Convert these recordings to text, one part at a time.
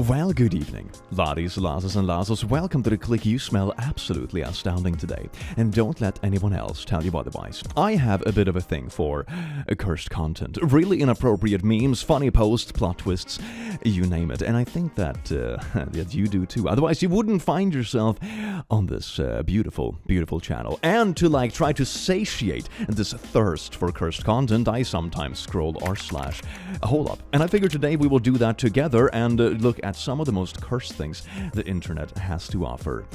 Well, good evening, laddies, lasses and lasses. Welcome to the click. You smell absolutely astounding today, and don't let anyone else tell you otherwise. I have a bit of a thing for cursed content, really inappropriate memes, funny posts, plot twists, you name it. And I think that that you do too. Otherwise, you wouldn't find yourself on this beautiful, beautiful channel. And to try to satiate this thirst for cursed content, I sometimes scroll r/HolUp. And I figure today we will do that together and look at some of the most cursed things the internet has to offer.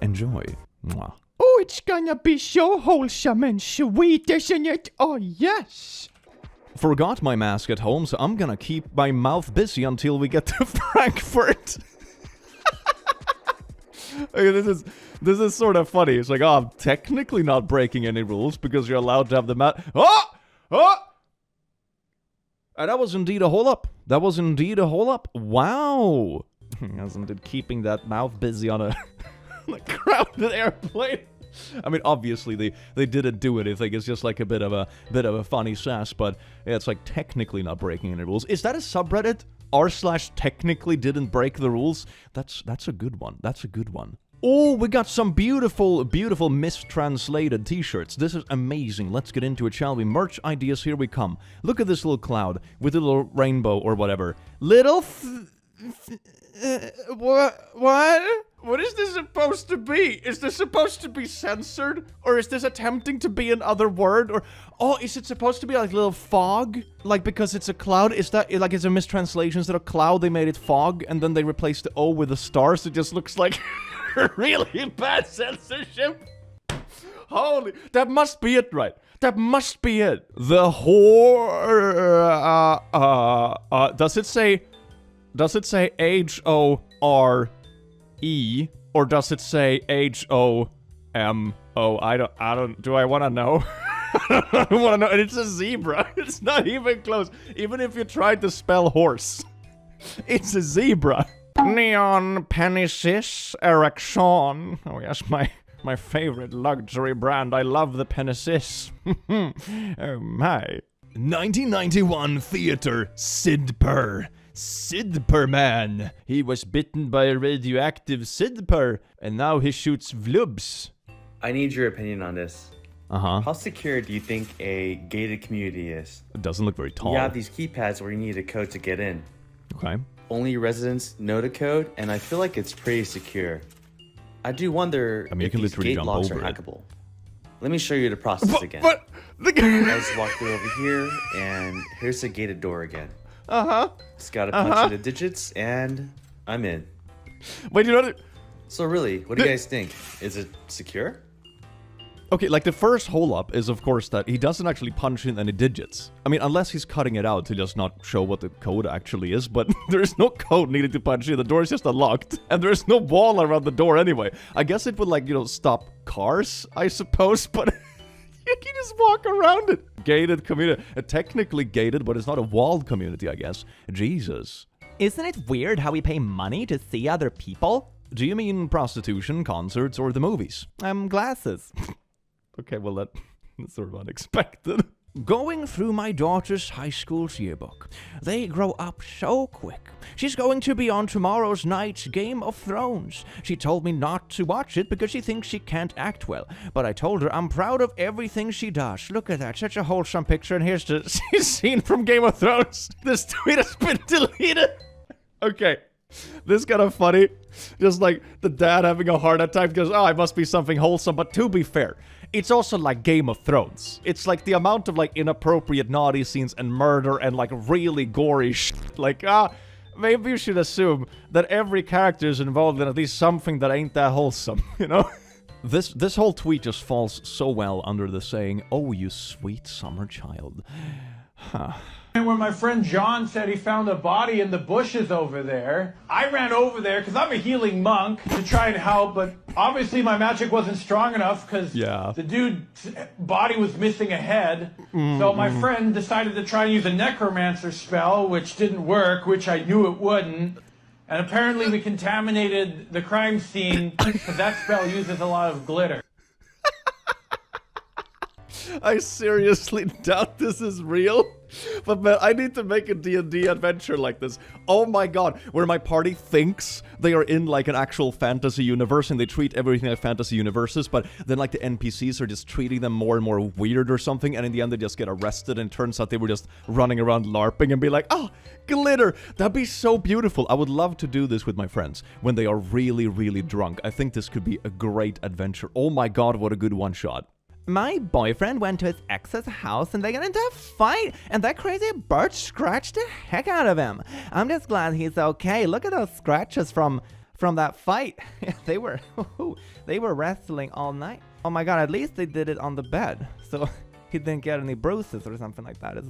Enjoy. Mwah. Oh, it's gonna be so wholesome and sweet, isn't it? Oh, yes! Forgot my mask at home, so I'm gonna keep my mouth busy until we get to Frankfurt. Okay, this is sort of funny. It's like, oh, I'm technically not breaking any rules because you're allowed to have the mask. Oh! Oh! And that was indeed a HolUp. That was indeed a HolUp. Wow. Isn't it keeping that mouth busy on a, on a crowded airplane? I mean, obviously they didn't do anything. It's just like a bit of a funny sass, but it's like technically not breaking any rules. Is that a subreddit? r/technically didn't break the rules? That's a good one. That's a good one. Oh, we got some beautiful, beautiful mistranslated t-shirts. This is amazing. Let's get into it, shall we? Merch ideas, here we come. Look at this little cloud with a little rainbow or whatever. Little what? What is this supposed to be? Is this supposed to be censored? Or is this attempting to be another word? Or, oh, is it supposed to be like little fog? Like, because it's a cloud? Is that, like, it's a mistranslation? Instead of cloud, they made it fog, and then they replaced the O with a star, so it just looks like really bad censorship. Holy, that must be it, right? That must be it. The does it say H-O-R-E, or does it say H-O-M-O? I don't, do I want to know? I don't want to know, and it's a zebra. It's not even close. Even if you tried to spell horse, it's a zebra. Neon Penisis Erection. Oh yes, my favorite luxury brand. I love the Penisis. Oh my. 1991 theater Sidper. Sidper man. He was bitten by a radioactive Sidper, and now he shoots vlubs. I need your opinion on this. Uh-huh. How secure do you think a gated community is? It doesn't look very tall. You have these keypads where you need a code to get in. Okay. Only residents know the code, and I feel like it's pretty secure. I do wonder if these gate locks are hackable. Let me show you the process again. What? I just walk through over here, and here's the gated door again. Uh-huh. Just gotta punch in the digits, and I'm in. Wait, you know what? So really, what do you guys think? Is it secure? Okay, like the first HolUp is of course that he doesn't actually punch in any digits. I mean, unless he's cutting it out to just not show what the code actually is, but there's no code needed to punch in. The door is just unlocked, and there's no wall around the door anyway. I guess it would, like, you know, stop cars, I suppose, but you can just walk around it. Gated community. Technically gated, but it's not a walled community, I guess. Jesus. Isn't it weird how we pay money to see other people? Do you mean prostitution, concerts, or the movies? Glasses. Okay, well, that's sort of unexpected. Going through my daughter's high school's yearbook. They grow up so quick. She's going to be on tomorrow's night's Game of Thrones. She told me not to watch it because she thinks she can't act well. But I told her I'm proud of everything she does. Look at that, such a wholesome picture. And here's the scene from Game of Thrones. This tweet has been deleted. Okay. This is kind of funny. Just like the dad having a heart attack because, oh, it must be something wholesome. But to be fair, it's also like Game of Thrones. It's like the amount of like inappropriate naughty scenes and murder and like really gory shit. Like, maybe you should assume that every character is involved in at least something that ain't that wholesome, you know? This whole tweet just falls so well under the saying, oh, you sweet summer child. Huh. When my friend John said he found a body in the bushes over there, I ran over there because I'm a healing monk to try and help, but obviously my magic wasn't strong enough because the dude's body was missing a head. So my friend decided to try and use a necromancer spell, which didn't work, which I knew it wouldn't. And apparently we contaminated the crime scene because that spell uses a lot of glitter. I seriously doubt this is real. But man, I need to make a D&D adventure like this. Oh my god, where my party thinks they are in like an actual fantasy universe and they treat everything like fantasy universes, but then like the NPCs are just treating them more and more weird or something, and in the end they just get arrested and it turns out they were just running around LARPing and be like, oh, glitter, that'd be so beautiful. I would love to do this with my friends when they are really, really drunk. I think this could be a great adventure. Oh my god, what a good one-shot. My boyfriend went to his ex's house and they got into a fight, and that crazy bird scratched the heck out of him. I'm just glad he's okay. Look at those scratches from that fight. They were wrestling all night. Oh my god, at least they did it on the bed, so he didn't get any bruises or something like that.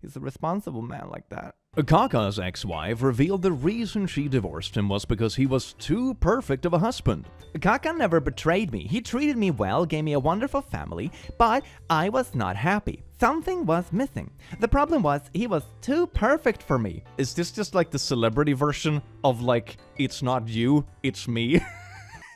He's a responsible man like that. Kaka's ex-wife revealed the reason she divorced him was because he was too perfect of a husband. Kaka never betrayed me. He treated me well, gave me a wonderful family, but I was not happy. Something was missing. The problem was he was too perfect for me. Is this just like the celebrity version of like, it's not you, it's me?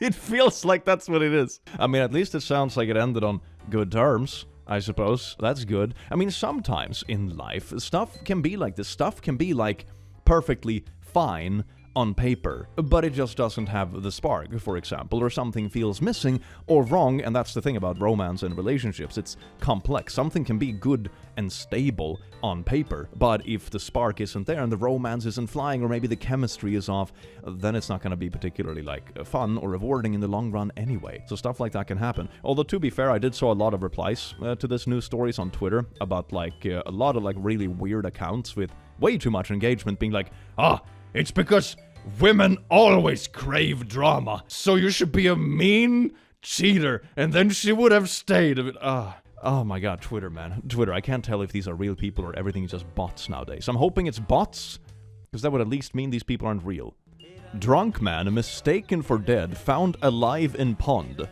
It feels like that's what it is. I mean, at least it sounds like it ended on good terms, I suppose. That's good. I mean, sometimes in life, stuff can be like this. Stuff can be like perfectly fine on paper, but it just doesn't have the spark, for example, or something feels missing or wrong, and that's the thing about romance and relationships. It's complex. Something can be good and stable on paper, but if the spark isn't there and the romance isn't flying, or maybe the chemistry is off, then it's not going to be particularly like fun or rewarding in the long run anyway. So stuff like that can happen. Although, to be fair, I did saw a lot of replies to this news stories on Twitter about like a lot of like really weird accounts with way too much engagement being like, it's because women always crave drama, so you should be a mean cheater, and then she would have stayed. Oh my god, Twitter, man. Twitter, I can't tell if these are real people or everything is just bots nowadays. I'm hoping it's bots, because that would at least mean these people aren't real. Drunk man mistaken for dead found alive in pond.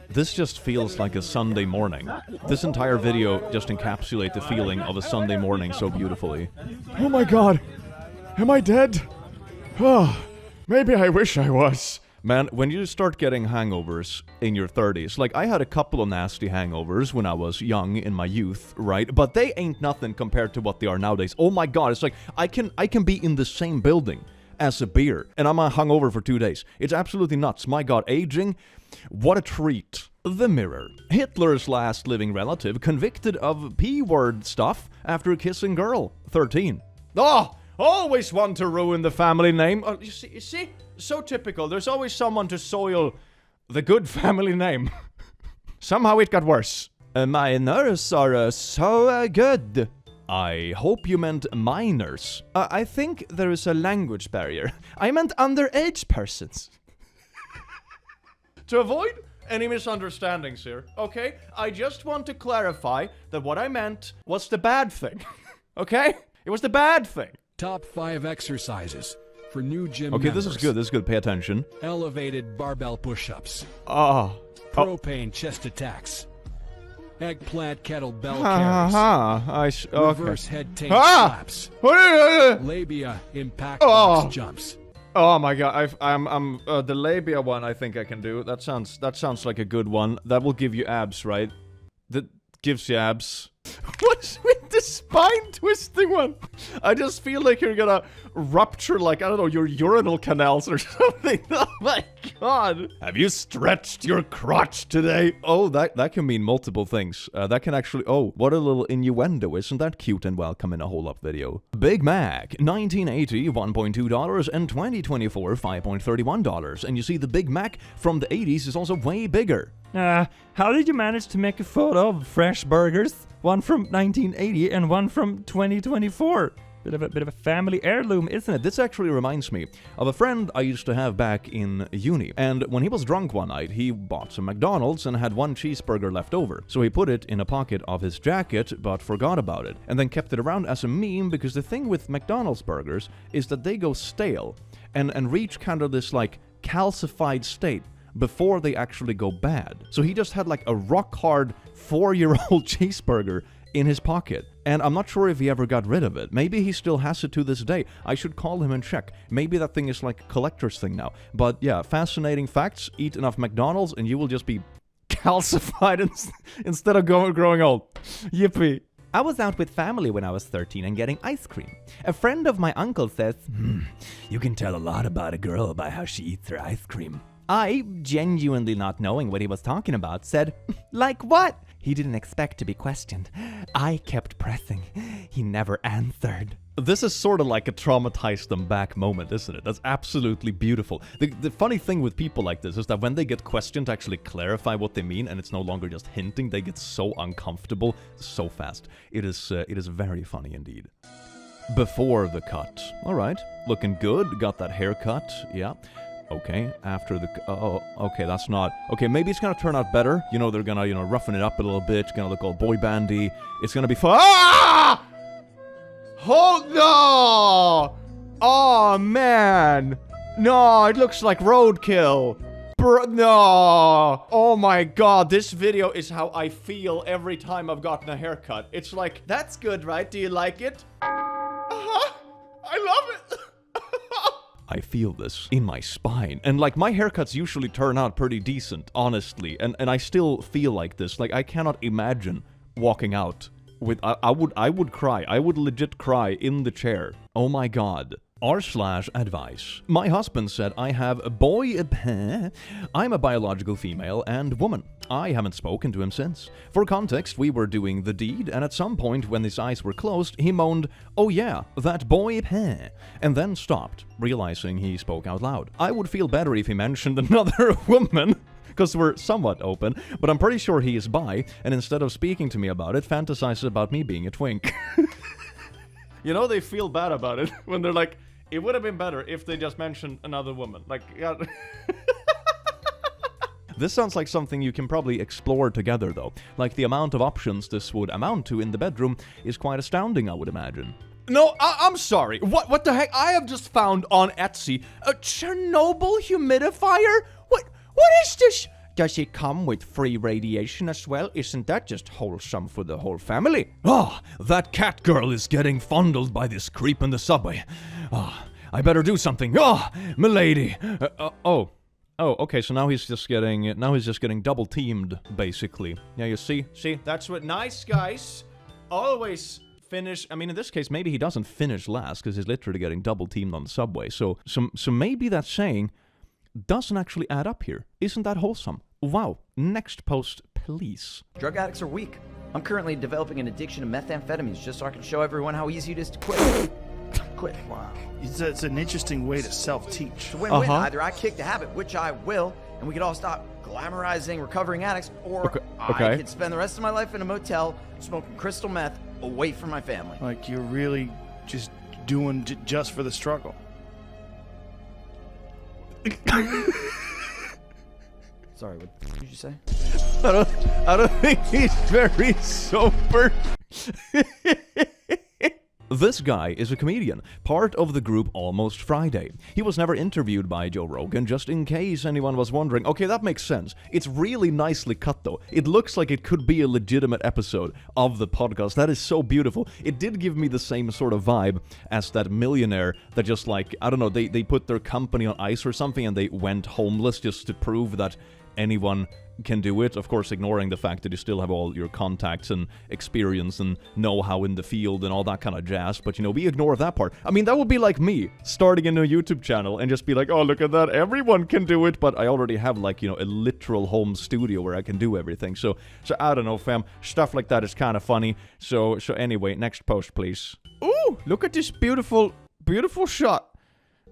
This just feels like a Sunday morning. This entire video just encapsulates the feeling of a Sunday morning so beautifully. Oh my god! Am I dead? Oh, maybe I wish I was. Man, when you start getting hangovers in your 30s, like I had a couple of nasty hangovers when I was young in my youth, right? But they ain't nothing compared to what they are nowadays. Oh my god, it's like I can be in the same building as a beer and I'm hungover for 2 days. It's absolutely nuts. My god, aging, what a treat. The Mirror. Hitler's last living relative convicted of P-word stuff after kissing girl. 13. Always want to ruin the family name. You see? So typical. There's always someone to soil the good family name. Somehow it got worse. My nerves are so good. I hope you meant minors. I think there is a language barrier. I meant underage persons. To avoid any misunderstandings here, okay? I just want to clarify that what I meant was the bad thing. Okay? It was the bad thing. Top 5 exercises for new gym Okay, members. this is good. Pay attention. Elevated barbell push-ups. Propane chest attacks. Eggplant kettlebell carries. Reverse head tank slaps. Labia impact box jumps. Oh my god, I'm the labia one I think I can do. That sounds like a good one. That will give you abs, right? That gives you abs. What's with the spine twisting one? I just feel like you're gonna rupture, like, I don't know, your urinal canals or something. Oh my god. Have you stretched your crotch today? Oh, that can mean multiple things. That can actually, what a little innuendo. Isn't that cute and welcome in a HolUp video? Big Mac, 1980, $1.2, and 2024, $5.31. And you see the Big Mac from the 80s is also way bigger. How did you manage to make a photo of fresh burgers? One from 1980 and one from 2024. Bit of a family heirloom, isn't it? This actually reminds me of a friend I used to have back in uni. And when he was drunk one night, he bought some McDonald's and had one cheeseburger left over. So he put it in a pocket of his jacket, but forgot about it. And then kept it around as a meme, because the thing with McDonald's burgers is that they go stale and reach kind of this like calcified state before they actually go bad. So he just had like a rock-hard 4-year-old cheeseburger in his pocket. And I'm not sure if he ever got rid of it. Maybe he still has it to this day. I should call him and check. Maybe that thing is like a collector's thing now. But yeah, fascinating facts. Eat enough McDonald's and you will just be calcified instead of growing old. Yippee. I was out with family when I was 13 and getting ice cream. A friend of my uncle says, you can tell a lot about a girl by how she eats her ice cream. I, genuinely not knowing what he was talking about, said, like what? He didn't expect to be questioned. I kept pressing. He never answered. This is sort of like a traumatized them back moment, isn't it? That's absolutely beautiful. The funny thing with people like this is that when they get questioned to actually clarify what they mean, and it's no longer just hinting, they get so uncomfortable so fast. It is very funny indeed. Before the cut. Alright, looking good. Got that haircut. Yeah. Okay, after the... Oh, okay, that's not... Okay, maybe it's gonna turn out better. You know, they're gonna, roughen it up a little bit. It's gonna look all boy bandy. It's gonna be fun. Ah! Hold no! Oh, man. No, it looks like roadkill. No. Oh, my God. This video is how I feel every time I've gotten a haircut. It's like, that's good, right? Do you like it? Uh-huh. I love it. I feel this in my spine. And like my haircuts usually turn out pretty decent, honestly. And I still feel like this. Like I cannot imagine walking out with I would cry. I would legit cry in the chair. Oh my God. R/advice. My husband said I have a boy. I'm a biological female and woman. I haven't spoken to him since. For context, we were doing the deed, and at some point when his eyes were closed, he moaned, "Oh yeah, that boy," and then stopped, realizing he spoke out loud. I would feel better if he mentioned another woman, because we're somewhat open, but I'm pretty sure he is bi, and instead of speaking to me about it, fantasizes about me being a twink. You know, they feel bad about it when they're like, it would have been better if they just mentioned another woman. Like, yeah. This sounds like something you can probably explore together, though. Like, the amount of options this would amount to in the bedroom is quite astounding, I would imagine. No, I'm sorry. What the heck? I have just found on Etsy a Chernobyl humidifier? What is this? Does it come with free radiation as well? Isn't that just wholesome for the whole family? Oh, that cat girl is getting fondled by this creep in the subway. Oh, I better do something. Oh, milady. Oh, okay, so now he's just getting double teamed, basically. Yeah, you see, that's what nice guys always finish. I mean, in this case, maybe he doesn't finish last because he's literally getting double teamed on the subway. So maybe that saying doesn't actually add up here. Isn't that wholesome? Wow. Next post, please. Drug addicts are weak. I'm currently developing an addiction to methamphetamines just so I can show everyone how easy it is to quit. Wow. It's an interesting way to self-teach. It's a win-win. Either I kick the habit, which I will, and we could all stop glamorizing recovering addicts, or I could spend the rest of my life in a motel smoking crystal meth away from my family. Like you're really just doing just for the struggle. Sorry, what did you say? I don't think he's very sober. This guy is a comedian, part of the group Almost Friday. He was never interviewed by Joe Rogan, just in case anyone was wondering. Okay, that makes sense. It's really nicely cut, though. It looks like it could be a legitimate episode of the podcast. That is so beautiful. It did give me the same sort of vibe as that millionaire that just like, I don't know, they put their company on ice or something and they went homeless just to prove that anyone can do it, of course ignoring the fact that you still have all your contacts and experience and know-how in the field and all that kind of jazz, but we ignore that part. I mean, that would be like me starting a new YouTube channel and just be like, oh, look at that, everyone can do it, but I already have like, a literal home studio where I can do everything, so I don't know, fam, stuff like that is kind of funny, so anyway, next post, please. Ooh, look at this beautiful shot.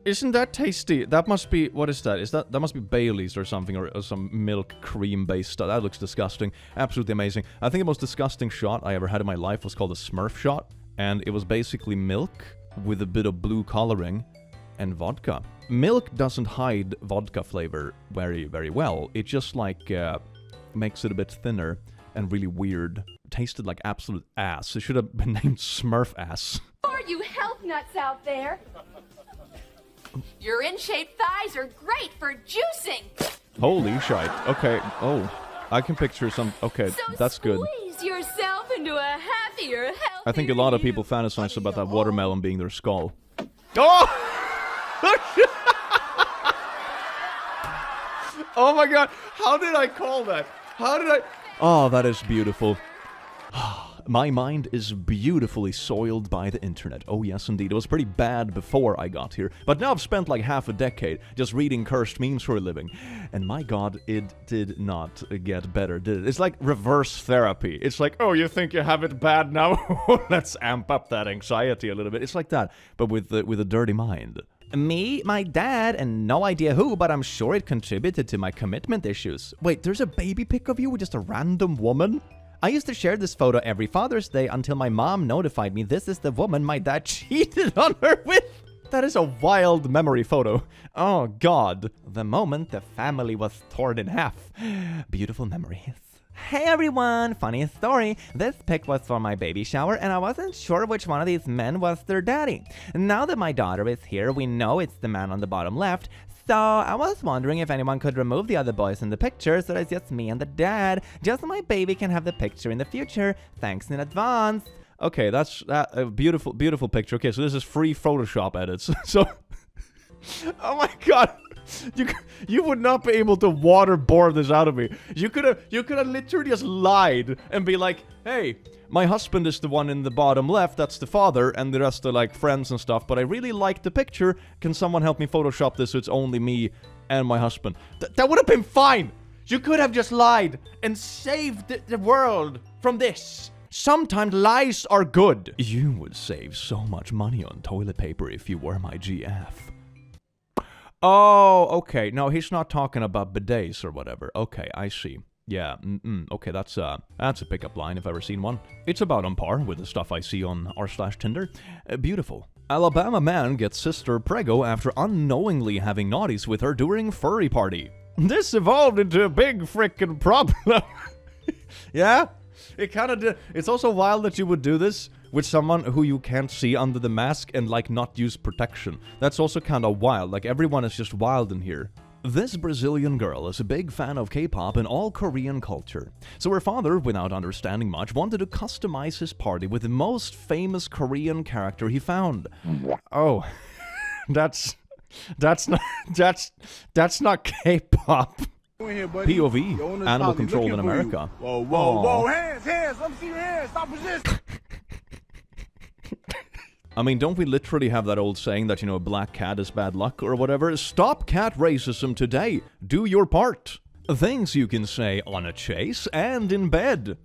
Isn't that tasty? That must be, what is that? That must be Bailey's or something, or some milk cream based stuff. That looks disgusting. Absolutely amazing. I think the most disgusting shot I ever had in my life was called a Smurf shot, and it was basically milk with a bit of blue coloring and vodka. Milk doesn't hide vodka flavor very, very well. It just like makes it a bit thinner and really weird. It tasted like absolute ass. It should have been named Smurf ass. For you health nuts out there, your in-shape thighs are great for juicing. Holy shite. Okay. Oh, I can picture some. Okay, so that's good. Squeeze yourself into a happier, healthier. I think a lot of people fantasize about that watermelon being their skull. Oh! Oh my god! How did I call that? How did I... Oh, that is beautiful. My mind is beautifully soiled by the internet. Oh yes, indeed. It was pretty bad before I got here. But now I've spent like half a decade just reading cursed memes for a living. And my god, it did not get better, did it? It's like reverse therapy. It's like, oh, you think you have it bad now? Let's amp up that anxiety a little bit. It's like that, but with a dirty mind. Me, my dad, and no idea who, but I'm sure it contributed to my commitment issues. Wait, there's a baby pic of you with just a random woman? I used to share this photo every Father's Day until my mom notified me this is the woman my dad cheated on her with. That is a wild memory photo. Oh god. The moment the family was torn in half. Beautiful memories. Hey everyone, funny story. This pic was for my baby shower and I wasn't sure which one of these men was their daddy. Now that my daughter is here, we know it's the man on the bottom left. So I was wondering if anyone could remove the other boys in the picture so that it's just me and the dad. Just so my baby can have the picture in the future. Thanks in advance. Okay, that's a beautiful, beautiful picture. Okay, so this is free Photoshop edits. So, oh my god. You would not be able to waterboard this out of me. You could have literally just lied and be like, hey, my husband is the one in the bottom left, that's the father, and the rest are like friends and stuff, but I really like the picture. Can someone help me Photoshop this so it's only me and my husband? That would have been fine. You could have just lied and saved the world from this. Sometimes lies are good. You would save so much money on toilet paper if you were my GF. Oh, okay. No, he's not talking about bidets or whatever. Okay, I see. Yeah, okay, that's a pickup line if I've ever seen one. It's about on par with the stuff I see on r/Tinder. Beautiful. Alabama man gets sister prego after unknowingly having naughties with her during furry party. This evolved into a big frickin' problem. Yeah? It kind of did. It's also wild that you would do this with someone who you can't see under the mask and like not use protection. That's also kind of wild. Like everyone is just wild in here. This Brazilian girl is a big fan of K-pop and all Korean culture. So her father, without understanding much, wanted to customize his party with the most famous Korean character he found. Oh, that's not K-pop. POV, animal control in America. Whoa, hands, let me see your hands, stop resisting. I mean, don't we literally have that old saying that, you know, a black cat is bad luck or whatever? Stop cat racism today. Do your part. Things you can say on a chase and in bed.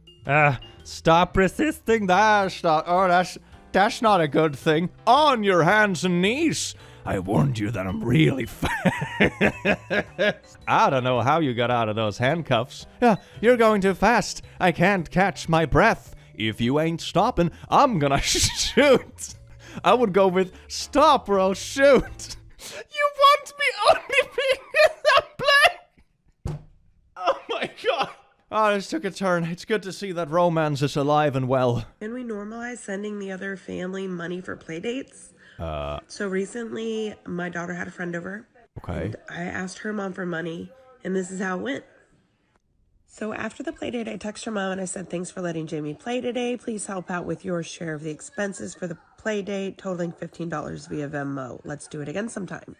Stop resisting that. That's not a good thing. On your hands and knees. I warned you that I'm really fast. I don't know how you got out of those handcuffs. Yeah, you're going too fast. I can't catch my breath. If you ain't stopping, I'm gonna shoot. I would go with stop or I'll shoot. You want me only being in that play? Oh my god. Oh, this took a turn. It's good to see that romance is alive and well. Can we normalize sending the other family money for play dates? So recently, my daughter had a friend over. Okay. And I asked her mom for money, and this is how it went. So after the play date, I texted her mom and I said, thanks for letting Jamie play today. Please help out with your share of the expenses for the play date, totaling $15 via Venmo. Let's do it again sometime.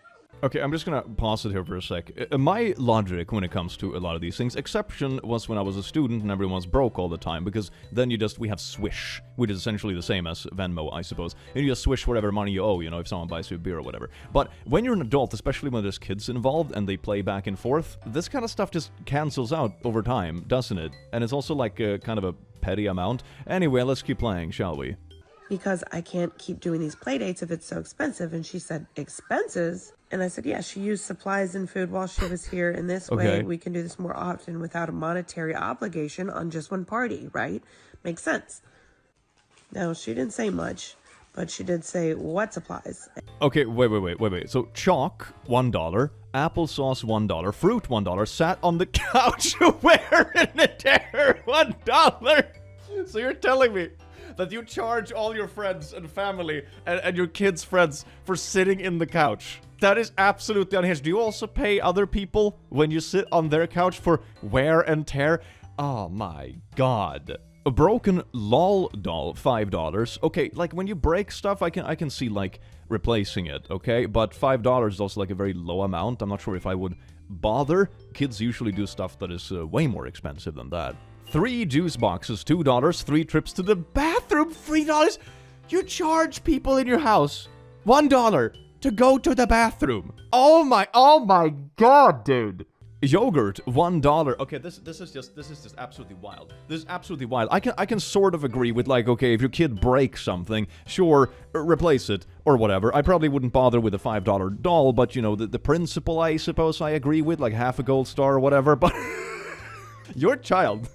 Okay, I'm just gonna pause it here for a sec. My logic when it comes to a lot of these things, exception was when I was a student and everyone's broke all the time, because then we have Swish, which is essentially the same as Venmo, I suppose. And you just Swish whatever money you owe, you know, if someone buys you a beer or whatever. But when you're an adult, especially when there's kids involved and they play back and forth, this kind of stuff just cancels out over time, doesn't it? And it's also like a kind of a petty amount. Anyway, let's keep playing, shall we? Because I can't keep doing these play dates if it's so expensive. And she said, expenses? And I said, yeah, she used supplies and food while she was here. And this way we can do this more often without a monetary obligation on just one party, right? Makes sense. Now, she didn't say much, but she did say what supplies. Okay, wait. So chalk, $1. Applesauce, $1. Fruit, $1. Sat on the couch wearing a tear, $1. So you're telling me that you charge all your friends and family and your kids' friends for sitting in the couch? That is absolutely unhinged. Do you also pay other people when you sit on their couch for wear and tear? Oh my god. A broken LOL doll, $5. Okay, like when you break stuff, I can see like replacing it, okay? But $5 is also like a very low amount. I'm not sure if I would bother. Kids usually do stuff that is way more expensive than that. 3 juice boxes, $2. 3 trips to the bathroom, $3. You charge people in your house $1 to go to the bathroom. Oh my god, dude. Yogurt, $1. Okay, this is just absolutely wild. This is absolutely wild. I can sort of agree with, like, okay, if your kid breaks something, sure, replace it or whatever. I probably wouldn't bother with a $5 doll, but you know, the principle I suppose I agree with, like half a gold star or whatever. But your child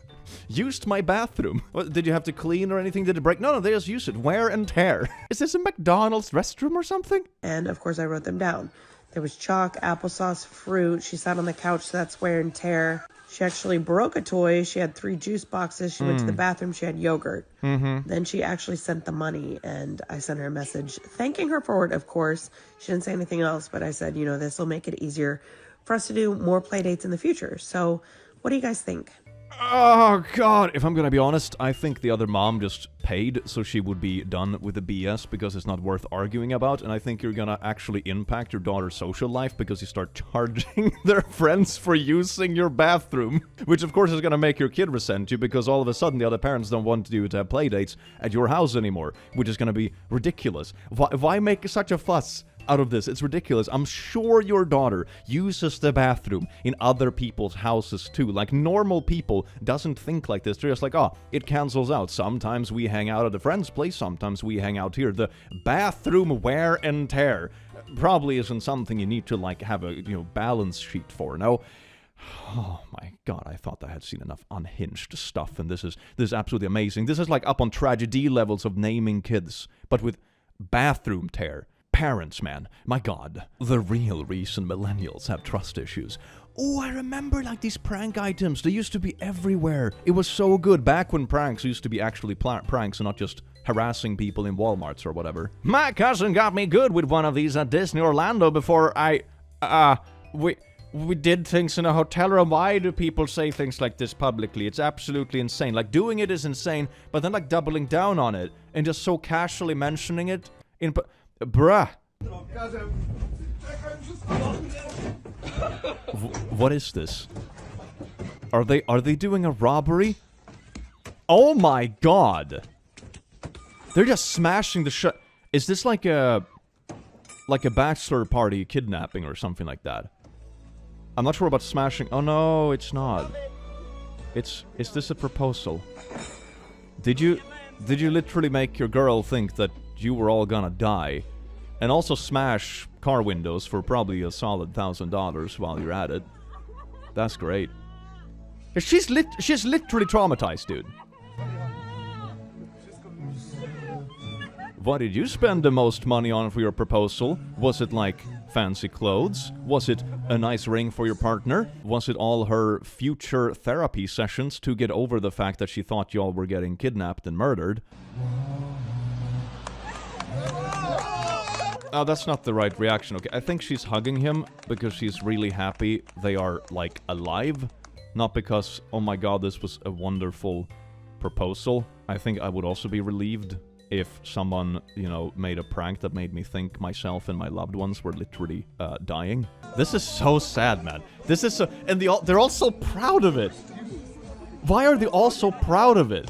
used my bathroom. What, did you have to clean or anything? Did it break? No, they just use it. Wear and tear. Is this a McDonald's restroom or something? And of course I wrote them down. There was chalk, applesauce, fruit. She sat on the couch, so that's wear and tear. She actually broke a toy. She had 3 juice boxes. She went to the bathroom. She had yogurt. Then she actually sent the money, and I sent her a message thanking her for it, of course. She didn't say anything else, but I said, you know, this will make it easier for us to do more play dates in the future. So what do you guys think? Oh, God. If I'm gonna be honest, I think the other mom just paid so she would be done with the BS because it's not worth arguing about, and I think you're gonna actually impact your daughter's social life because you start charging their friends for using your bathroom, which of course is gonna make your kid resent you because all of a sudden the other parents don't want you to have play dates at your house anymore, which is gonna be ridiculous. Why make such a fuss out of this? It's ridiculous. I'm sure your daughter uses the bathroom in other people's houses too. Like, normal people doesn't think like this. They're just like, oh, it cancels out. Sometimes we hang out at a friend's place, sometimes we hang out here. The bathroom wear and tear probably isn't something you need to, like, have a, you know, balance sheet for, no? Oh my god, I thought I had seen enough unhinged stuff, and this is absolutely amazing. This is like up on tragedy levels of naming kids, but with bathroom tear. Parents, man. My god. The real reason millennials have trust issues. Oh, I remember, like, these prank items. They used to be everywhere. It was so good back when pranks used to be actually pranks and not just harassing people in Walmarts or whatever. My cousin got me good with one of these at Disney Orlando before we did things in a hotel room. Why do people say things like this publicly? It's absolutely insane. Like, doing it is insane, but then, like, doubling down on it and just so casually mentioning it in... Bruh. What is this? Are they doing a robbery? Oh my god. They're just smashing the shit. Is this like a bachelor party kidnapping or something like that? I'm not sure about smashing. Oh no, it's not. Is this a proposal? Did you literally make your girl think that you were all gonna die, and also smash car windows for probably a solid $1,000 while you're at it? That's great. She's literally traumatized, dude. What did you spend the most money on for your proposal? Was it like fancy clothes? Was it a nice ring for your partner? Was it all her future therapy sessions to get over the fact that she thought y'all were getting kidnapped and murdered? Oh, that's not the right reaction. Okay, I think she's hugging him because she's really happy they are, like, alive. Not because, oh my god, this was a wonderful proposal. I think I would also be relieved if someone, you know, made a prank that made me think myself and my loved ones were literally dying. This is so sad, man. This is so... And they're all so proud of it. Why are they all so proud of it?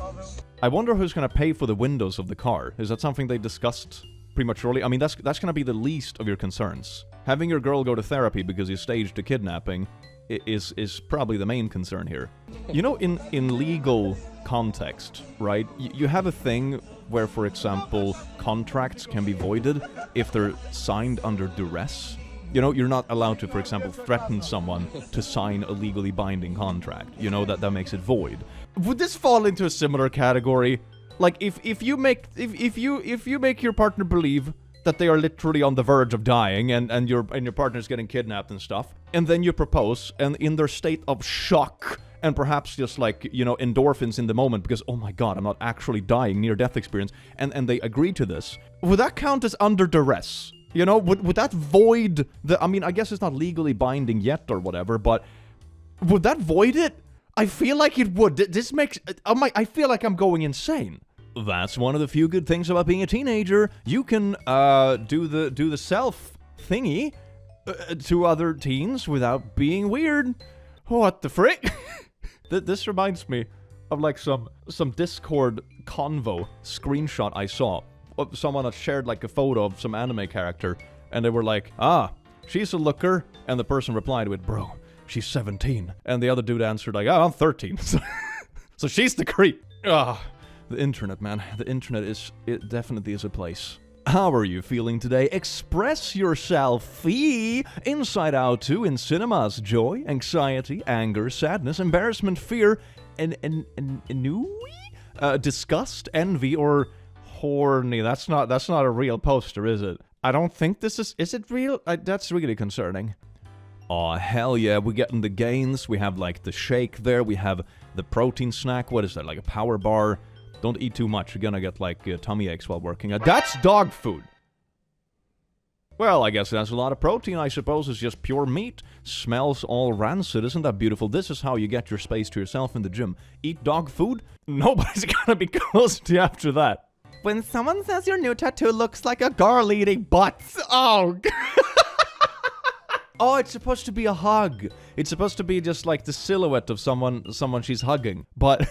I wonder who's gonna pay for the windows of the car. Is that something they discussed prematurely? I mean, that's gonna be the least of your concerns. Having your girl go to therapy because you staged a kidnapping is probably the main concern here. You know, in legal context, right, you have a thing where, for example, contracts can be voided if they're signed under duress. You know, you're not allowed to, for example, threaten someone to sign a legally binding contract. You know, that makes it void. Would this fall into a similar category? Like, if you make your partner believe that they are literally on the verge of dying and your partner's getting kidnapped and stuff, and then you propose, and in their state of shock and perhaps just, like, you know, endorphins in the moment because, oh my god, I'm not actually dying, near-death experience, and they agree to this, would that count as under duress? You know, would that void the... I mean, I guess it's not legally binding yet or whatever, but would that void it? I feel like it would. This makes... I feel like I'm going insane. That's one of the few good things about being a teenager. You can do the self thingy to other teens without being weird. What the frick? This reminds me of like some Discord convo screenshot I saw. Someone had shared like a photo of some anime character, and they were like, she's a looker, and the person replied with, bro, she's 17. And the other dude answered like, I'm 13. So she's the creep. The internet, man. The internet it definitely is a place. How are you feeling today? Express yourself inside out too in cinemas. Joy, anxiety, anger, sadness, embarrassment, fear, and disgust, envy, or horny. That's not a real poster, is it? I don't think this is it real? That's really concerning. Oh, hell yeah, we're getting the gains. We have like the shake there. We have the protein snack. What is that? Like a power bar. Don't eat too much. You're gonna get like tummy aches while working. That's dog food. Well, I guess that's a lot of protein. I suppose it's just pure meat. Smells all rancid. Isn't that beautiful? This is how you get your space to yourself in the gym. Eat dog food? Nobody's gonna be close to you after that. When someone says your new tattoo looks like a girl eating butts. Oh, oh, it's supposed to be a hug. It's supposed to be just like the silhouette of someone she's hugging. But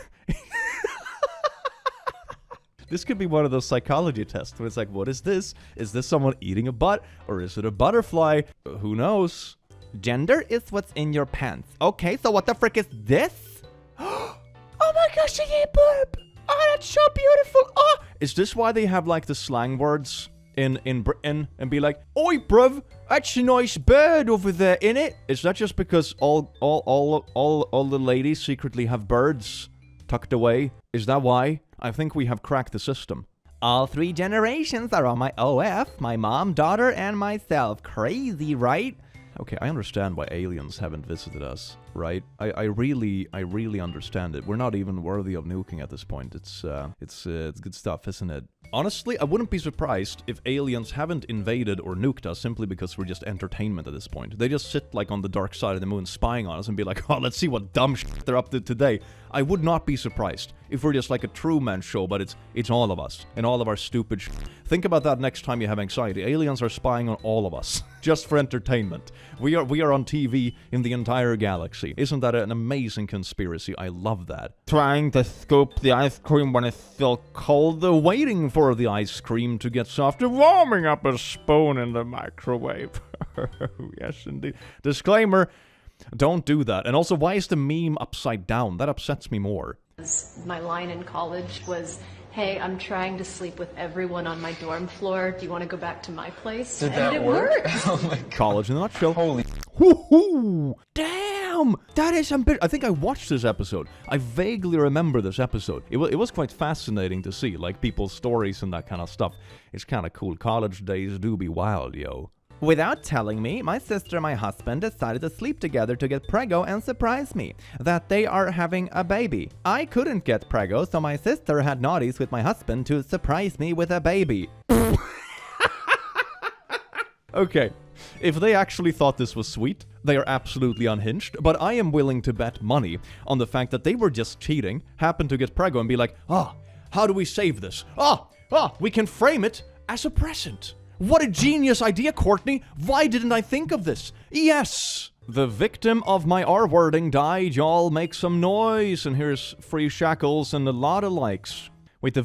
this could be one of those psychology tests where it's like, what is this? Is this someone eating a butt? Or is it a butterfly? Who knows? Gender is what's in your pants. Okay, so what the frick is this? Oh my gosh, a boob! Oh, that's so beautiful! Oh! Is this why they have like the slang words in Britain and be like, oi bruv, that's a nice bird over there, innit? Is that just because all the ladies secretly have birds tucked away? Is that why? I think we have cracked the system. All 3 generations are on my OF, my mom, daughter, and myself. Crazy, right? Okay, I understand why aliens haven't visited us, right? I really understand it. We're not even worthy of nuking at this point. It's good stuff, isn't it? Honestly, I wouldn't be surprised if aliens haven't invaded or nuked us simply because we're just entertainment at this point. They just sit like on the dark side of the moon spying on us and be like, oh, let's see what dumb shit they're up to today. I would not be surprised if we're just like a Truman show, but it's all of us and all of our stupid shit. Think about that next time you have anxiety. Aliens are spying on all of us just for entertainment. We are on TV in the entire galaxy. Isn't that an amazing conspiracy? I love that. Trying to scoop the ice cream when it's still cold, waiting for the ice cream to get softer, warming up a spoon in the microwave. Yes, indeed. Disclaimer, don't do that. And also, why is the meme upside down? That upsets me more. My line in college was, hey, I'm trying to sleep with everyone on my dorm floor. Do you want to go back to my place? Did that work? Oh my God. College in a nutshell. Holy woohoo! Damn! That is ambitious. I think I watched this episode. I vaguely remember this episode. It was quite fascinating to see, like, people's stories and that kind of stuff. It's kind of cool. College days do be wild, yo. Without telling me, my sister and my husband decided to sleep together to get preggo and surprise me that they are having a baby. I couldn't get preggo, so my sister had naughties with my husband to surprise me with a baby. Okay, if they actually thought this was sweet, they are absolutely unhinged, but I am willing to bet money on the fact that they were just cheating, happened to get preggo and be like, how do we save this? We can frame it as a present. What a genius idea, Courtney! Why didn't I think of this? Yes! The victim of my R-wording died, y'all. Make some noise. And here's free shackles and a lot of likes. Wait,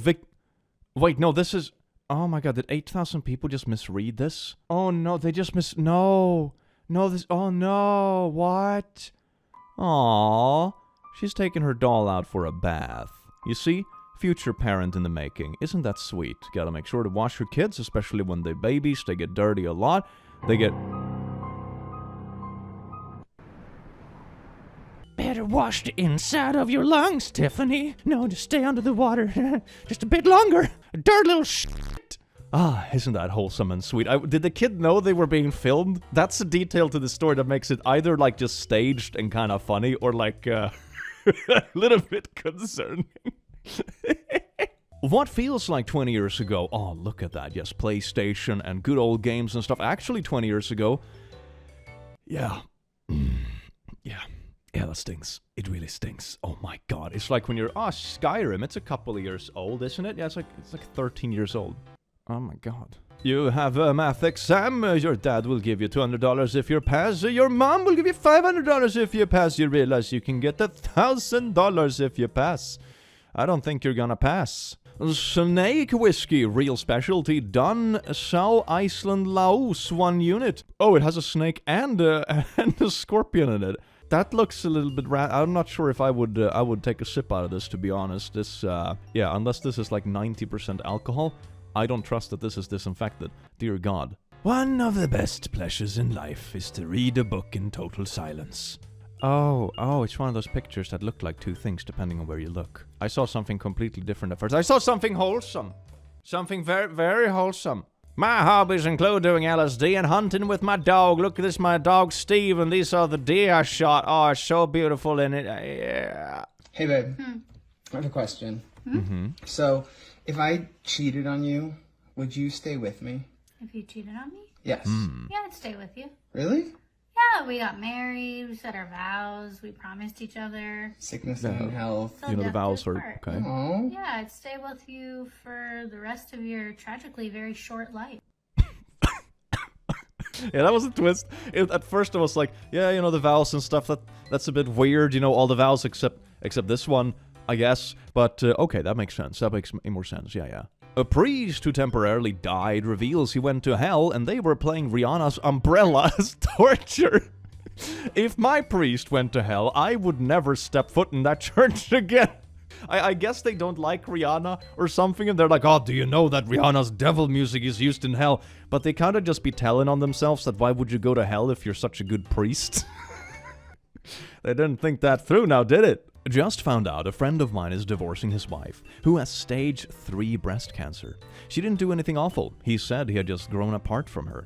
Wait, no, this is... Oh my god, did 8,000 people just misread this? Oh no, they just No, this... Oh no, what? Aww. She's taking her doll out for a bath. You see? Future parent in the making. Isn't that sweet? Gotta make sure to wash your kids, especially when they're babies. They get dirty a lot. They get... Better wash the inside of your lungs, Tiffany. No, just stay under the water. Just a bit longer. Dirty little shit. Isn't that wholesome and sweet? Did the kid know they were being filmed? That's a detail to the story that makes it either, like, just staged and kind of funny, or, like, a little bit concerning. What feels like 20 years ago? Oh, look at that. Yes, PlayStation and good old games and stuff. Actually, 20 years ago, yeah. Yeah. Yeah, that stinks. It really stinks. Oh my god. It's like when you're... Skyrim, it's a couple of years old, isn't it? Yeah, it's like 13 years old. Oh my god. You have a math exam. Your dad will give you $200 if you pass. Your mom will give you $500 if you pass. You realize you can get $1,000 if you pass. I don't think you're gonna pass. Snake whiskey, real specialty, done, South Iceland, Laos, 1 unit. Oh, it has a snake and a scorpion in it. That looks a little bit I'm not sure if I would take a sip out of this, to be honest. This, yeah, unless this is like 90% alcohol, I don't trust that this is disinfected. Dear God. One of the best pleasures in life is to read a book in total silence. Oh, it's one of those pictures that look like two things depending on where you look. I saw something completely different at first. I saw something wholesome. Something very, very wholesome. My hobbies include doing LSD and hunting with my dog. Look at this, my dog Steve, and these are the deer I shot. Oh, it's so beautiful in it. Yeah. Hey, babe. I have a question. So, if I cheated on you, would you stay with me? If you cheated on me? Yes. Yeah, I'd stay with you. Really? Yeah, we got married, we said our vows, we promised each other. Sickness and health. So the vows are okay. Aww. Yeah, I'd stay with you for the rest of your tragically very short life. Yeah, that was a twist. At first I was like, yeah, the vows and stuff, that's a bit weird, all the vows except this one, I guess. But, okay, that makes sense. That makes more sense, yeah. A priest who temporarily died reveals he went to hell and they were playing Rihanna's Umbrella as torture. If my priest went to hell, I would never step foot in that church again. I guess they don't like Rihanna or something, and they're like, oh, do you know that Rihanna's devil music is used in hell? But they kind of just be telling on themselves that why would you go to hell if you're such a good priest? They didn't think that through now, did it? Just found out a friend of mine is divorcing his wife, who has stage 3 breast cancer. She didn't do anything awful. He said he had just grown apart from her.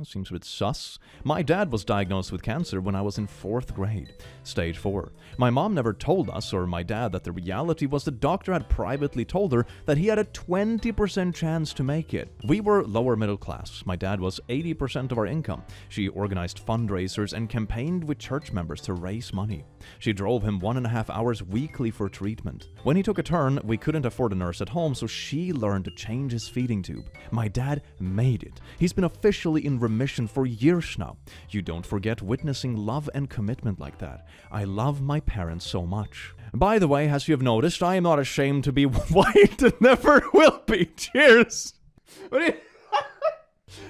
Seems a bit sus. My dad was diagnosed with cancer when I was in 4th grade, stage 4. My mom never told us or my dad that the reality was the doctor had privately told her that he had a 20% chance to make it. We were lower middle class. My dad was 80% of our income. She organized fundraisers and campaigned with church members to raise money. She drove him 1.5 hours weekly for treatment. When he took a turn, we couldn't afford a nurse at home, so she learned to change his feeding tube. My dad made it. He's been officially in remission for years now. You don't forget witnessing love and commitment like that. I love my parents so much. By the way, as you have noticed, I am not ashamed to be white and never will be. Cheers!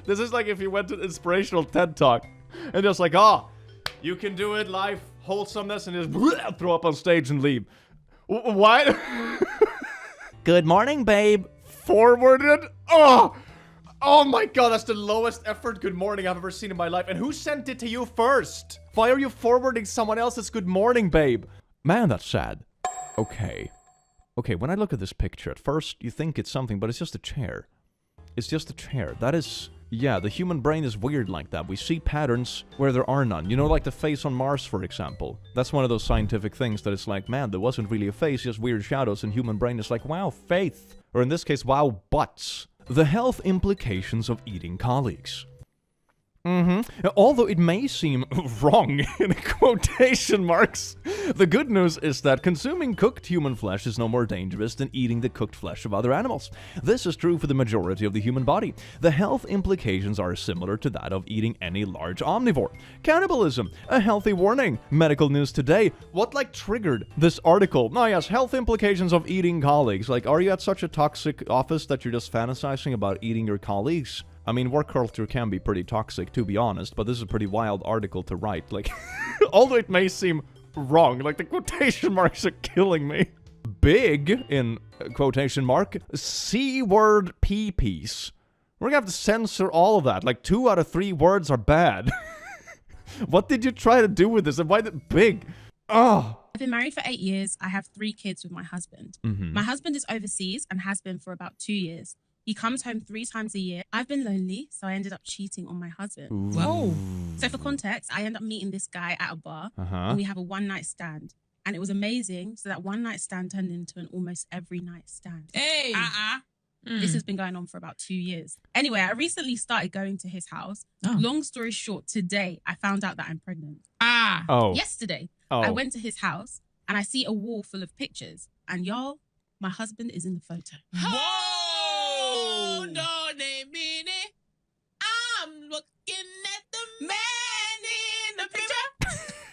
This is like if you went to an inspirational TED Talk and just like, you can do it, life, wholesomeness, and just throw up on stage and leave. What? Good morning, babe. Forwarded? Oh my god, that's the lowest effort good morning I've ever seen in my life. And who sent it to you first? Why are you forwarding someone else's good morning, babe? Man, that's sad. Okay, when I look at this picture, at first you think it's something, but it's just a chair. It's just a chair. That is... Yeah, the human brain is weird like that. We see patterns where there are none. Like the face on Mars, for example. That's one of those scientific things that it's like, man, there wasn't really a face, just weird shadows, and human brain is like, wow, faith. Or in this case, wow, butts. The health implications of eating colleagues. Although it may seem wrong in quotation marks, the good news is that consuming cooked human flesh is no more dangerous than eating the cooked flesh of other animals. This is true for the majority of the human body. The health implications are similar to that of eating any large omnivore. Cannibalism, a healthy warning. Medical news today. What triggered this article? Yes, health implications of eating colleagues. Are you at such a toxic office that you're just fantasizing about eating your colleagues? I mean, work culture can be pretty toxic, to be honest, but this is a pretty wild article to write. Although it may seem wrong, the quotation marks are killing me. Big, in quotation mark, C-word P-piece. We're gonna have to censor all of that. 2 out of 3 words are bad. What did you try to do with this, and why is it big? I've been married for 8 years. I have 3 kids with my husband. My husband is overseas and has been for about 2 years. He comes home 3 times a year. I've been lonely, so I ended up cheating on my husband. Whoa. So for context, I ended up meeting this guy at a bar, and we have a one-night stand. And it was amazing. So that one-night stand turned into an almost every night stand. Hey! This has been going on for about 2 years. Anyway, I recently started going to his house. Long story short, today, I found out that I'm pregnant. Yesterday. I went to his house and I see a wall full of pictures. And y'all, my husband is in the photo. Whoa! Don't they mean it? I'm looking at the man in the picture.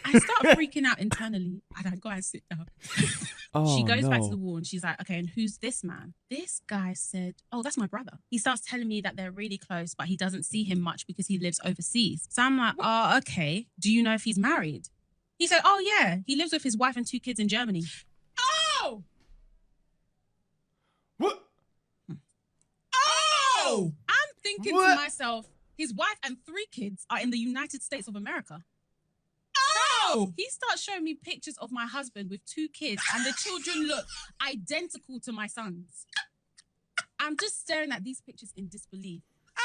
I start freaking out internally and I go and sit down. She goes back to the wall and she's like, okay, and who's this man? This guy said, oh, that's my brother. He starts telling me that they're really close, but he doesn't see him much because he lives overseas. So I'm like, oh, okay. Do you know if he's married? He said, oh, yeah. He lives with his wife and 2 kids in Germany. Oh! What? Oh! I'm thinking to myself, his wife and 3 kids are in the United States of America. Oh! He starts showing me pictures of my husband with 2 kids and the children look identical to my sons. I'm just staring at these pictures in disbelief.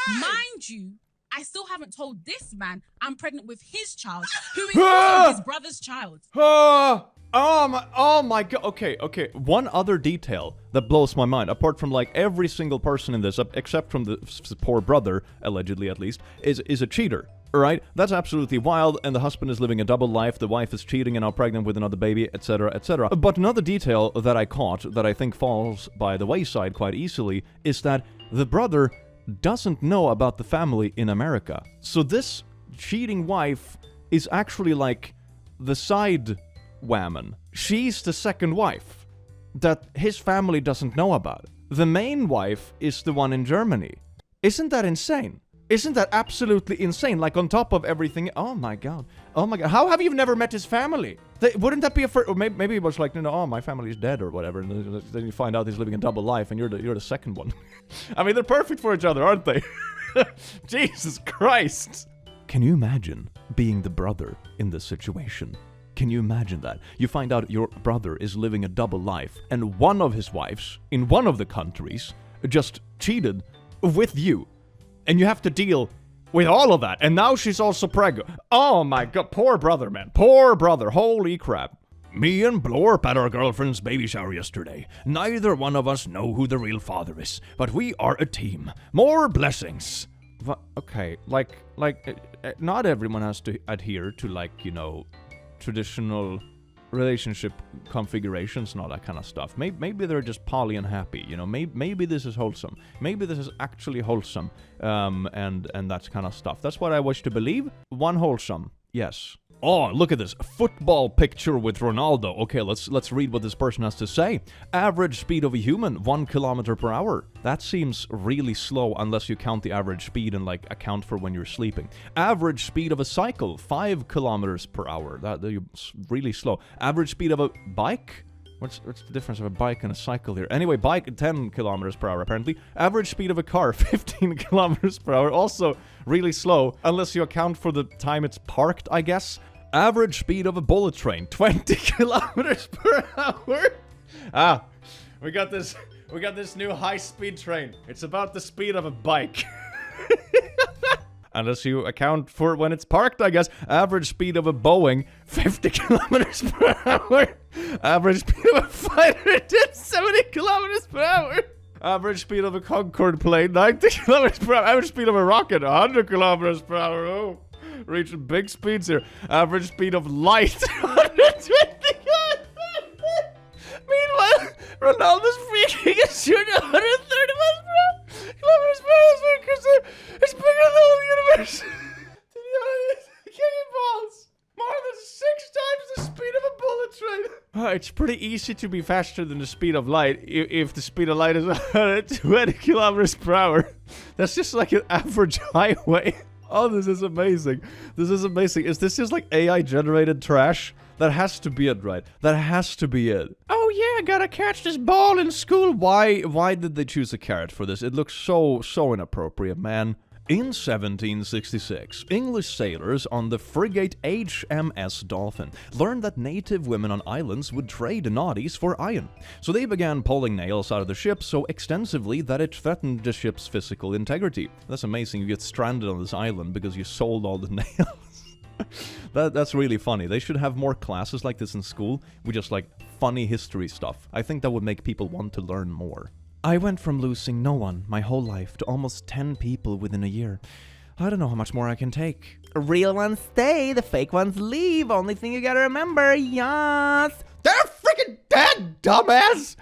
Mind you, I still haven't told this man I'm pregnant with his child, who is also his brother's child. Oh my god. Okay. One other detail that blows my mind, apart from like every single person in this, except from the poor brother, allegedly at least, is a cheater. Right? That's absolutely wild, and the husband is living a double life, the wife is cheating and now pregnant with another baby, etc., etc. But another detail that I caught that I think falls by the wayside quite easily is that the brother doesn't know about the family in America. So this cheating wife is actually like the side woman. She's the second wife that his family doesn't know about. The main wife is the one in Germany. Isn't that insane? Isn't that absolutely insane? Like, on top of everything... Oh my god. How have you never met his family? Wouldn't that be a first... Or maybe it was like, no, my family's dead or whatever. And then you find out he's living a double life and you're the second one. I mean, they're perfect for each other, aren't they? Jesus Christ. Can you imagine being the brother in this situation? Can you imagine that? You find out your brother is living a double life and one of his wives in one of the countries just cheated with you. And you have to deal with all of that. And now she's also pregnant. Oh my god. Poor brother, man. Poor brother. Holy crap. Me and Blorp at our girlfriend's baby shower yesterday. Neither one of us know who the real father is. But we are a team. More blessings. Okay. Like, not everyone has to adhere to, like, you know, traditional relationship configurations and all that kind of stuff. Maybe they're just poly and happy, you know. Maybe this is wholesome. Maybe this is actually wholesome, and that kind of stuff. That's what I wish to believe. One wholesome, yes. Oh, look at this football picture with Ronaldo. Okay, let's read what this person has to say. Average speed of a human, 1 kilometer per hour. That seems really slow unless you count the average speed and like account for when you're sleeping. Average speed of a cycle, 5 kilometers per hour. That's really slow. Average speed of a bike? What's the difference of a bike and a cycle here? Anyway, bike, 10 kilometers per hour, apparently. Average speed of a car, 15 kilometers per hour. Also really slow, unless you account for the time it's parked, I guess. Average speed of a bullet train, 20 kilometers per hour. We got this new high-speed train. It's about the speed of a bike. Unless you account for when it's parked, I guess. Average speed of a Boeing, 50 kilometers per hour. Average speed of a fighter jet, 70 kilometers per hour. Average speed of a Concorde plane, 90 kilometers per hour. Average speed of a rocket, 100 kilometers per hour. Oh, reaching big speeds here. Average speed of light, 120 Meanwhile, Ronaldo's freaking is shooting 130 kilometers per hour because it's bigger than the whole universe. To be honest, kicking balls more than 6 times the speed of a bullet train. It's pretty easy to be faster than the speed of light if the speed of light is 120 kilometers per hour. That's just like an average highway. Oh, this is amazing. This is amazing. Is this just like AI generated trash? That has to be it, right? That has to be it. Oh yeah, gotta catch this ball in school. Why did they choose a carrot for this? It looks so inappropriate, man. In 1766, English sailors on the frigate HMS Dolphin learned that native women on islands would trade naughties for iron. So they began pulling nails out of the ship so extensively that it threatened the ship's physical integrity. That's amazing. You get stranded on this island because you sold all the nails. That's really funny. They should have more classes like this in school with just like funny history stuff. I think that would make people want to learn more. I went from losing no one my whole life to almost 10 people within a year. I don't know how much more I can take. Real ones stay, the fake ones leave. Only thing you gotta remember, yes. They're freaking dead, dumbass!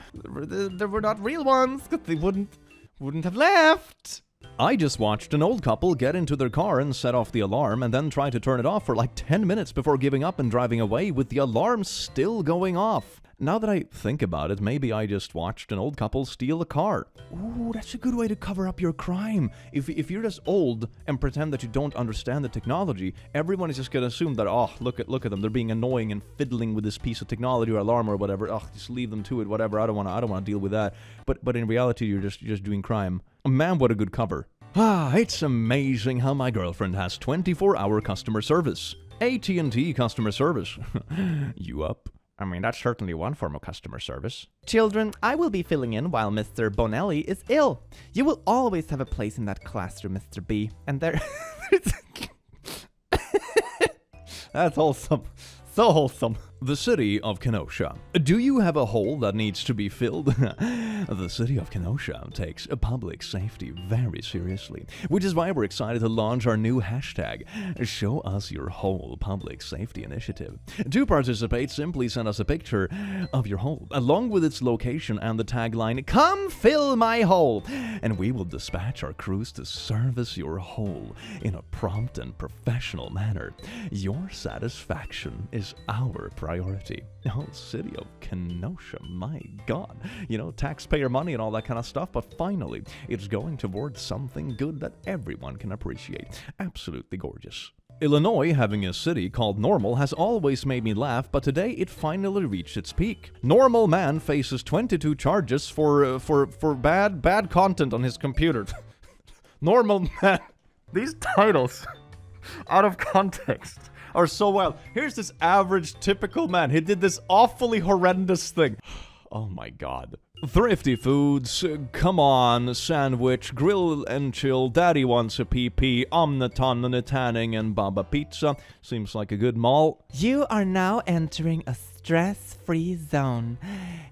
They were not real ones, because they wouldn't have left. I just watched an old couple get into their car and set off the alarm and then try to turn it off for like 10 minutes before giving up and driving away with the alarm still going off. Now that I think about it, maybe I just watched an old couple steal a car. Ooh, that's a good way to cover up your crime. If you're just old and pretend that you don't understand the technology, everyone is just gonna assume that, oh, look at them, they're being annoying and fiddling with this piece of technology or alarm or whatever. Oh, just leave them to it, whatever. I don't wanna deal with that. But in reality, you're just doing crime. Man, what a good cover. It's amazing how my girlfriend has 24-hour customer service. AT&T customer service. You up? I mean, that's certainly one form of customer service. Children, I will be filling in while Mr. Bonelli is ill. You will always have a place in that classroom, Mr. B. And there... That's wholesome. So wholesome. The city of Kenosha. Do you have a hole that needs to be filled? The city of Kenosha takes public safety very seriously, which is why we're excited to launch our new hashtag, Show Us Your Hole Public Safety Initiative. To participate, simply send us a picture of your hole, along with its location and the tagline, Come fill my hole! And we will dispatch our crews to service your hole in a prompt and professional manner. Your satisfaction is our priority. Oh, city of Kenosha, my God. You know, taxpayer money and all that kind of stuff, but finally, it's going towards something good that everyone can appreciate. Absolutely gorgeous. Illinois, having a city called Normal, has always made me laugh, but today it finally reached its peak. Normal man faces 22 charges for bad content on his computer. Normal man. These titles, out of context, are so wild. Here's this average, typical man. He did this awfully horrendous thing. Oh my God. Thrifty foods, come on, sandwich, grill and chill, daddy wants a PP, omniton, tanning, and Baba Pizza. Seems like a good mall. You are now entering a stress-free zone,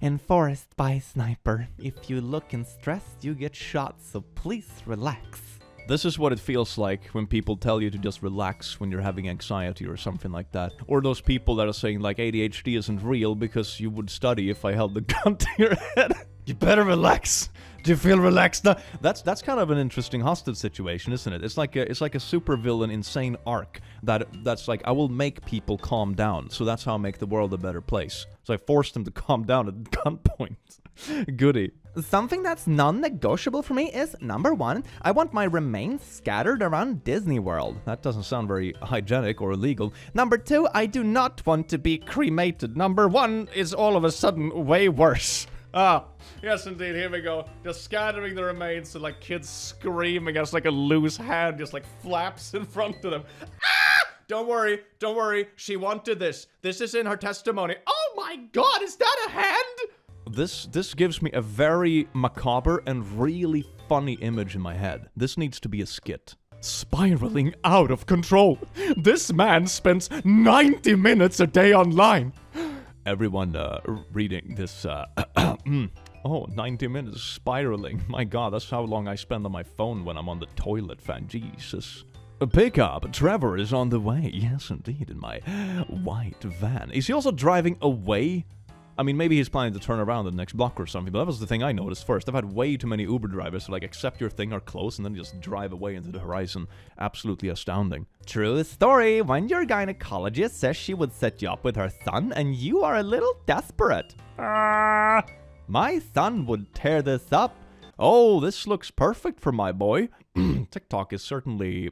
enforced by sniper. If you look stressed, you get shot, so please relax. This is what it feels like when people tell you to just relax when you're having anxiety or something like that. Or those people that are saying like ADHD isn't real because you would study if I held the gun to your head. You better relax. Do you feel relaxed now? That's kind of an interesting hostage situation, isn't it? It's like a supervillain insane arc that's like, I will make people calm down. So that's how I make the world a better place. So I forced them to calm down at gunpoint. Goody. Something that's non-negotiable for me is, number one, I want my remains scattered around Disney World. That doesn't sound very hygienic or illegal. Number two, I do not want to be cremated. Number one is all of a sudden way worse. Ah, yes indeed, here we go. Just scattering the remains so like kids screaming as like a loose hand just like flaps in front of them. Ah! Don't worry, she wanted this. This is in her testimony. Oh my God, is that a hand? This gives me a very macabre and really funny image in my head. This needs to be a skit. Spiraling out of control. This man spends 90 minutes a day online. Everyone reading this, oh, 90 minutes spiraling. My God, that's how long I spend on my phone when I'm on the toilet, fan. Jesus. Pick up. Trevor is on the way. Yes, indeed, in my white van. Is he also driving away? I mean, maybe he's planning to turn around the next block or something, but that was the thing I noticed first. I've had way too many Uber drivers to, like, accept your thing or close and then just drive away into the horizon. Absolutely astounding. True story. When your gynecologist says she would set you up with her son and you are a little desperate. My son would tear this up. Oh, this looks perfect for my boy. TikTok is certainly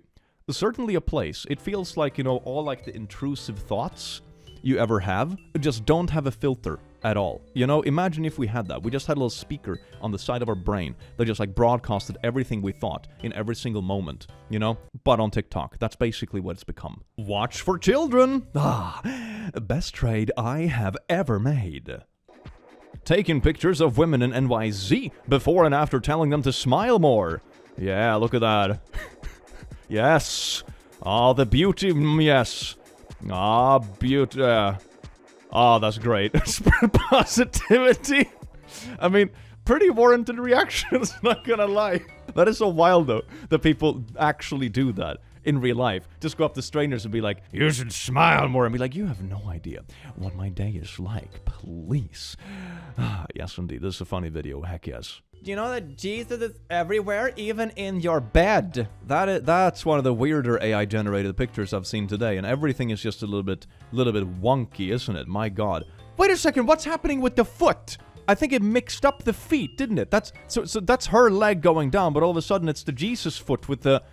a place. It feels like, you know, all like the intrusive thoughts you ever have just don't have a filter at all. You know, imagine if we had that. We just had a little speaker on the side of our brain that just like broadcasted everything we thought in every single moment, you know? But on TikTok, that's basically what it's become. Watch for children! Best trade I have ever made. Taking pictures of women in NYZ before and after telling them to smile more. Yeah, look at that. Yes. Oh, the beauty, yes. Ah, beauty. Oh, that's great. Spread positivity. I mean, pretty warranted reactions, not gonna lie. That is so wild, though, that people actually do that in real life. Just go up to strangers and be like, you should smile more, and be like, you have no idea what my day is like, please. Yes, indeed, this is a funny video, heck yes. Do you know that Jesus is everywhere, even in your bed? That's one of the weirder AI-generated pictures I've seen today, and everything is just a little bit wonky, isn't it? My God. Wait a second, what's happening with the foot? I think it mixed up the feet, didn't it? So that's her leg going down, but all of a sudden it's the Jesus foot with the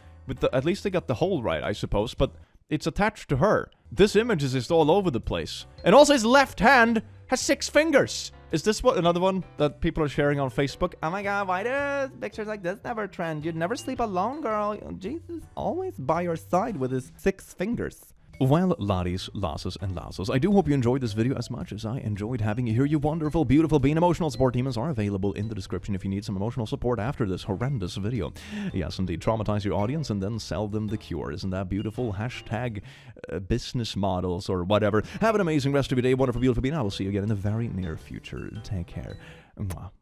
at least they got the hole right, I suppose, but it's attached to her. This image is just all over the place. And also his left hand has 6 fingers. Is this another one that people are sharing on Facebook? Oh my God, why do pictures like this never trend? You'd never sleep alone, girl. Jesus, always by your side with his 6 fingers. Well, laddies, lasses, and lassos, I do hope you enjoyed this video as much as I enjoyed having you here. You wonderful, beautiful, being emotional support demons are available in the description if you need some emotional support after this horrendous video. Yes, indeed, traumatize your audience and then sell them the cure. Isn't that beautiful? Hashtag business models or whatever. Have an amazing rest of your day. Wonderful, beautiful being. I will see you again in the very near future. Take care. Mwah.